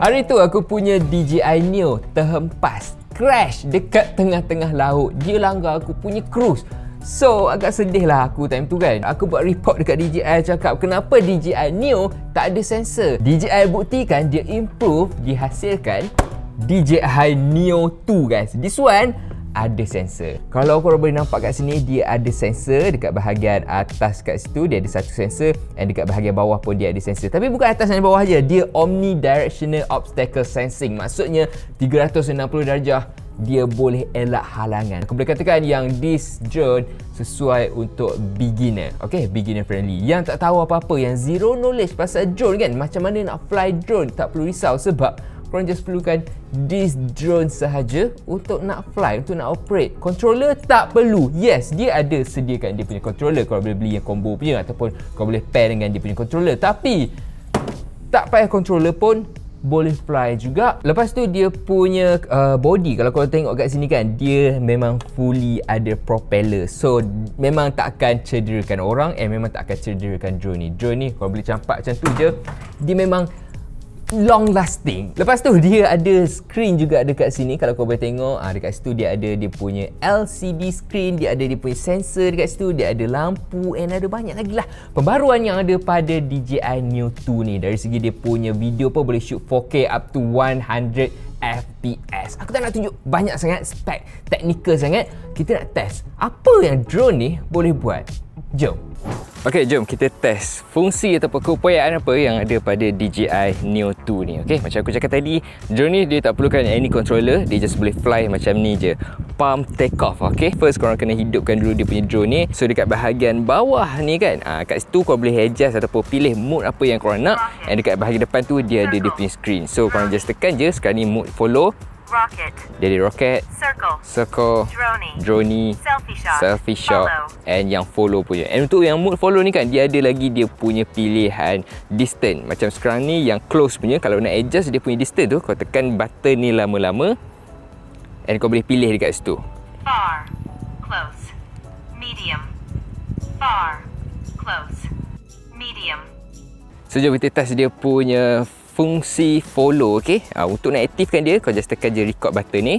Hari tu aku punya DJI Neo terhempas, crash dekat tengah-tengah laut. Dia langgar aku punya cruise. So agak sedih lah aku time tu kan. Aku buat report dekat DJI, cakap kenapa DJI Neo tak ada sensor. DJI buktikan dia improve, dihasilkan DJI Neo 2 guys. This one ada sensor. Kalau korang boleh nampak kat sini, dia ada sensor dekat bahagian atas kat situ, dia ada satu sensor, dan dekat bahagian bawah pun dia ada sensor. Tapi bukan atas dan bawah je, dia omnidirectional obstacle sensing. Maksudnya 360 darjah dia boleh elak halangan. Aku boleh katakan yang this drone sesuai untuk beginner. Okay, beginner friendly. Yang tak tahu apa-apa, yang zero knowledge pasal drone kan, macam mana nak fly drone, tak perlu risau sebab korang just perlukan this drone sahaja untuk nak fly, untuk nak operate. Controller tak perlu. Yes, dia ada sediakan dia punya controller. Korang boleh beli yang combo punya ataupun korang boleh pair dengan dia punya controller. Tapi tak payah controller pun boleh fly juga. Lepas tu dia punya body, kalau korang tengok kat sini kan, dia memang fully ada propeller. So memang tak akan cederakan orang, memang tak akan cederakan drone ni. Drone ni korang boleh campak macam tu je, dia memang long lasting. Lepas tu dia ada screen juga dekat sini. Kalau kau boleh tengok, dekat situ dia ada dia punya LCD screen, dia ada dia punya sensor dekat situ, dia ada lampu, and ada banyak lagi lah pembaruan yang ada pada DJI Neo 2 ni. Dari segi dia punya video pun boleh shoot 4K up to 100 FPS. Aku tak nak tunjuk banyak sangat spek teknikal sangat. Kita nak test apa yang drone ni boleh buat. Jom. Ok, jom kita test fungsi ataupun keupayaan apa yang ada pada DJI Neo 2 ni. Ok, macam aku cakap tadi, drone ni dia tak perlukan any controller, dia just boleh fly macam ni je, pump take off. Ok, first korang kena hidupkan dulu dia punya drone ni. So dekat bahagian bawah ni kan, kat situ korang boleh adjust ataupun pilih mode apa yang korang nak. And dekat bahagian depan tu dia ada dia punya screen. So korang just tekan je. Sekarang ni mode follow, rocket. Jadi rocket, circle, drone, selfie shot, and yang follow punya. And untuk yang mode follow ni kan, dia ada lagi dia punya pilihan distance. Macam sekarang ni yang close punya, kalau nak adjust dia punya distance tu, kau tekan button ni lama-lama, and kau boleh pilih dekat situ. Far, close, medium, far, close, medium. So jom kita test dia punya fungsi follow. Okay, untuk nak aktifkan dia, kau just tekan je record button ni,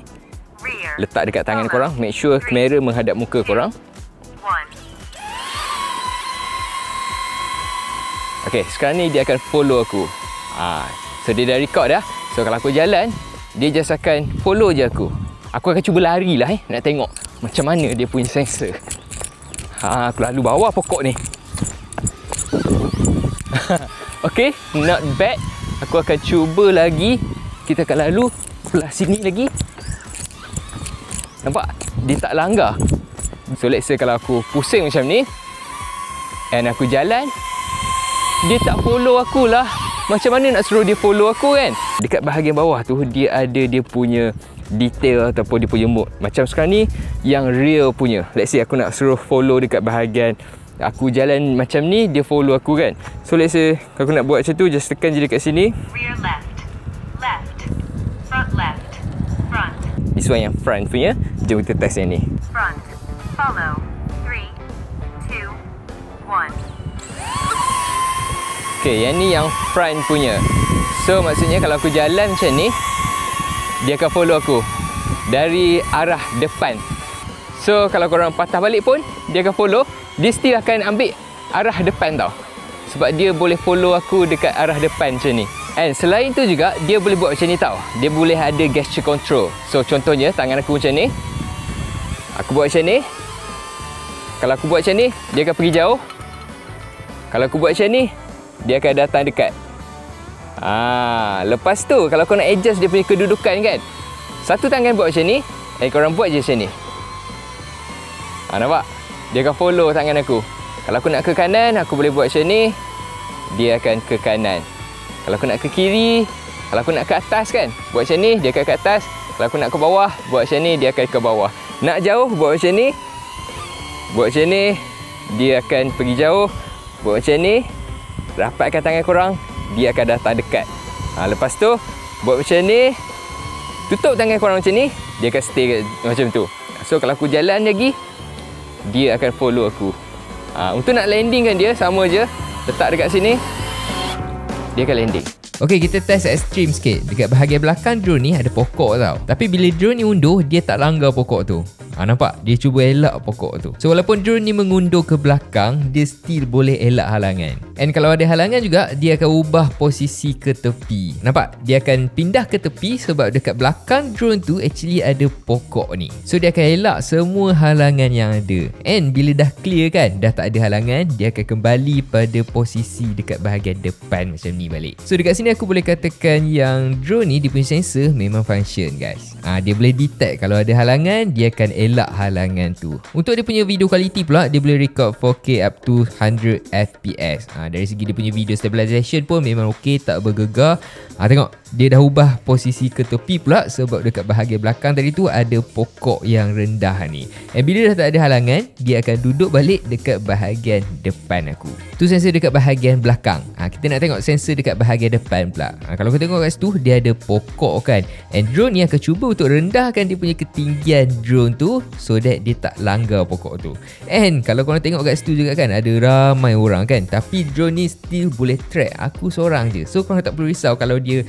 letak dekat tangan korang, make sure kamera menghadap muka korang. Okay, sekarang ni dia akan follow aku. So dia dah record dah. So kalau aku jalan, dia just akan follow je aku. Aku akan cuba lari lah nak tengok macam mana dia punya sensor. Aku lalu bawah pokok ni. Okay, not bad. Aku akan cuba lagi. Kita akan lalu sebelah sini lagi. Nampak? Dia tak langgar. So let's say kalau aku pusing macam ni, and aku jalan, dia tak follow aku lah. Macam mana nak suruh dia follow aku kan? Dekat bahagian bawah tu dia ada dia punya detail ataupun dia punya mode. Macam sekarang ni yang real punya. Let's say aku nak suruh follow dekat bahagian, aku jalan macam ni, dia follow aku kan. So let's say kalau aku nak buat macam tu, just tekan je dekat sini. Rear left, left, front. This one yang front punya. Jom kita test yang ni. Front, follow, 3, 2, 1. Okay, yang ni yang front punya. So maksudnya kalau aku jalan macam ni, dia akan follow aku dari arah depan. So kalau korang patah balik pun, dia akan follow. Dia still akan ambil arah depan tau. Sebab dia boleh follow aku dekat arah depan macam ni. And selain tu juga, dia boleh buat macam ni tau. Dia boleh ada gesture control. So contohnya, tangan aku macam ni. Aku buat macam ni. Kalau aku buat macam ni, dia akan pergi jauh. Kalau aku buat macam ni, dia akan datang dekat. Lepas tu, kalau kau nak adjust dia punya kedudukan kan, satu tangan buat macam ni, and korang buat je macam ni. Nampak? Dia akan follow tangan aku. Kalau aku nak ke kanan, aku boleh buat macam ni, dia akan ke kanan. Kalau aku nak ke kiri, kalau aku nak ke atas kan, buat macam ni, dia akan ke atas. Kalau aku nak ke bawah, buat macam ni, dia akan ke bawah. Nak jauh, buat macam ni. Buat macam ni, dia akan pergi jauh. Buat macam ni, rapatkan tangan korang, dia akan datang dekat. Lepas tu, buat macam ni, tutup tangan korang macam ni, dia akan stay macam tu. So kalau aku jalan lagi, dia akan follow aku. Untuk nak landing kan dia sama je, letak dekat sini, dia akan landing. Okey, kita test ekstrim sikit. Dekat bahagian belakang drone ni ada pokok tau. Tapi bila drone ni unduh, dia tak langgar pokok tu. Nampak? Dia cuba elak pokok tu. So walaupun drone ni mengundur ke belakang, dia still boleh elak halangan. And kalau ada halangan juga, dia akan ubah posisi ke tepi. Nampak? Dia akan pindah ke tepi sebab dekat belakang drone tu actually ada pokok ni. So dia akan elak semua halangan yang ada. And bila dah clear kan, dah tak ada halangan, dia akan kembali pada posisi dekat bahagian depan macam ni balik. So dekat sini aku boleh katakan yang drone ni dia punya sensor memang function guys. Dia boleh detect kalau ada halangan, dia akan elak halangan tu. Untuk dia punya video quality pula, dia boleh record 4K up to 100 FPS. Dari segi dia punya video stabilization pun memang okey, tak bergegar. Tengok, dia dah ubah posisi ke tepi pula sebab dekat bahagian belakang tadi tu ada pokok yang rendah ni. And bila dah tak ada halangan, dia akan duduk balik dekat bahagian depan aku. Tu sensor dekat bahagian belakang. Kita nak tengok sensor dekat bahagian depan pula. Kalau kita tengok kat situ, dia ada pokok kan. And drone ni akan cuba untuk rendahkan dia punya ketinggian drone tu so that dia tak langgar pokok tu. And kalau korang tengok kat situ juga kan, ada ramai orang kan, tapi drone ni still boleh track aku seorang je. So korang tak perlu risau kalau dia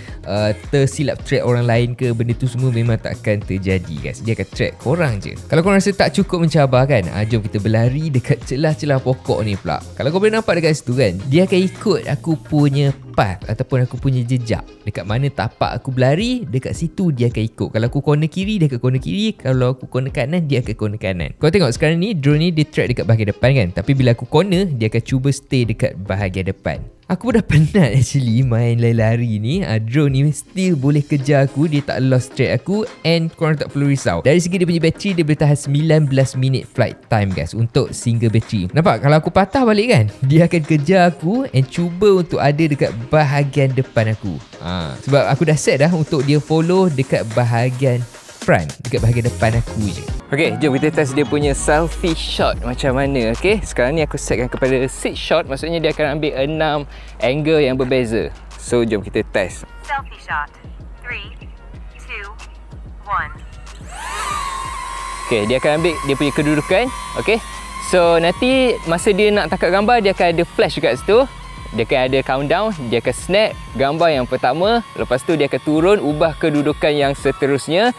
tersilap track orang lain ke, benda tu semua memang takkan terjadi guys. Dia akan track korang je. Kalau korang rasa tak cukup mencabar kan, jom kita berlari dekat celah-celah pokok ni pula. Kalau kau boleh nampak dekat situ kan, dia akan ikut aku punya path ataupun aku punya jejak. Dekat mana tapak aku berlari, dekat situ dia akan ikut. Kalau aku corner kiri, dia akan corner kiri. Kalau aku corner kanan, dia akan corner kanan. Kau tengok sekarang ni, drone ni dia track dekat bahagian depan kan. Tapi bila aku corner, dia akan cuba stay dekat bahagian depan. Aku dah penat actually main lari-lari ni. Drone ni still boleh kejar aku, dia tak lost track aku. And korang tak perlu risau, dari segi dia punya bateri, dia boleh tahan 19 minit flight time guys untuk single bateri. Nampak? Kalau aku patah balik kan, dia akan kejar aku and cuba untuk ada dekat bahagian depan aku. Sebab aku dah set dah untuk dia follow dekat bahagian front, dekat bahagian depan aku je. Okay, jom kita test dia punya selfie shot macam mana. Okay, sekarang ni aku setkan kepada 6 shot, maksudnya dia akan ambil 6 angle yang berbeza. So jom kita test. Selfie shot. 3, 2, 1. Okay, dia akan ambil dia punya kedudukan. Okay, so nanti masa dia nak tangkap gambar, dia akan ada flash dekat situ. Dia akan ada countdown, dia akan snap gambar yang pertama. Lepas tu dia akan turun, ubah kedudukan yang seterusnya.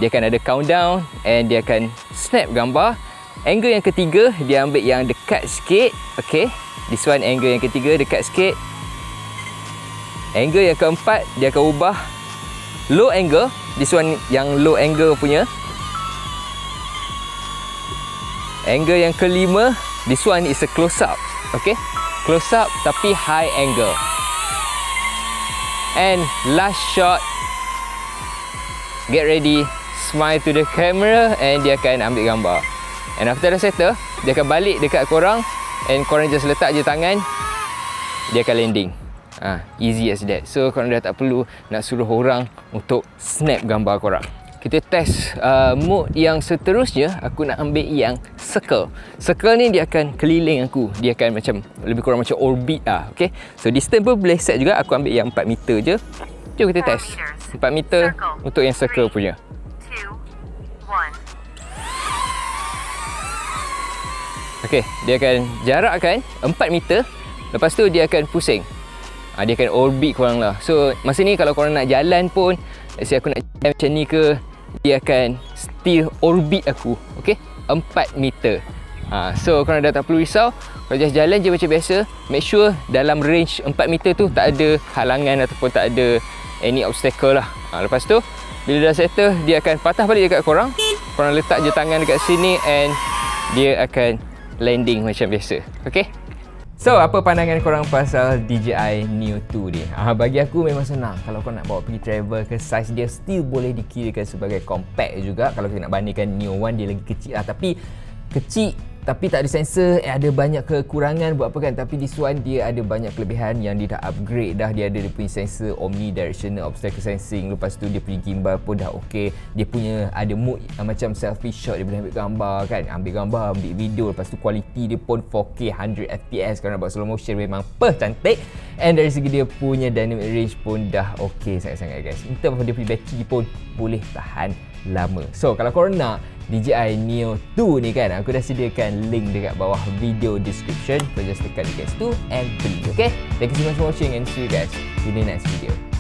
Dia akan ada countdown and dia akan snap gambar. Angle yang ketiga, dia ambil yang dekat sikit. Okay, this one angle yang ketiga dekat sikit. Angle yang keempat, dia akan ubah low angle. This one yang low angle punya. Angle yang kelima, this one is a close up. Okay, close up tapi high angle. And last shot, get ready, smile to the camera and dia akan ambil gambar. And after dah settle, dia akan balik dekat korang and korang just letak je tangan, dia akan landing. Easy as that. So korang dah tak perlu nak suruh orang untuk snap gambar korang. Kita test mode yang seterusnya. Aku nak ambil yang circle. Circle ni dia akan keliling aku. Dia akan macam lebih kurang macam orbit lah. Okay, so distance pun boleh set juga. Aku ambil yang 4 meter je. Jom kita test 4 meter untuk yang circle punya. 2, 1. Okay, dia akan jarakkan 4 meter. Lepas tu dia akan pusing. Dia akan orbit korang lah. So masa ni kalau korang nak jalan pun, let's say aku nak jalan macam ni ke, dia akan still orbit aku. Okay, 4 meter. So korang dah tak perlu risau. Kalau just jalan je macam biasa, make sure dalam range 4 meter tu tak ada halangan ataupun tak ada any obstacle lah. Lepas tu bila dah settle, dia akan patah balik dekat korang. Korang letak je tangan dekat sini and dia akan landing macam biasa. Okay, so apa pandangan korang pasal DJI Neo 2 ni? Bagi aku memang senang. Kalau kau nak bawa pergi travel ke, size dia still boleh dikirakan sebagai compact juga. Kalau kita nak bandingkan Neo 1, dia lagi kecil lah. Tapi kecil tapi tak ada sensor, ada banyak kekurangan buat apa kan. Tapi this one dia ada banyak kelebihan yang dia dah upgrade dah. Dia ada dia punya sensor omnidirectional obstacle sensing. Lepas tu dia punya gimbal pun dah okey. Dia punya ada mode macam selfie shot, dia boleh ambil gambar kan, ambil gambar, ambil video. Lepas tu quality dia pun 4K 100 FPS. Kalau nak buat slow motion memang cantik. And dari segi dia punya dynamic range pun dah okey sangat-sangat guys. In terms of dia punya bateri pun boleh tahan lama. So kalau korang nak DJI Neo 2 ni kan, aku dah sediakan berikan link dekat bawah video description. So just tekan dekat situ and beli. Okay, thank you so much for watching and see you guys in the next video.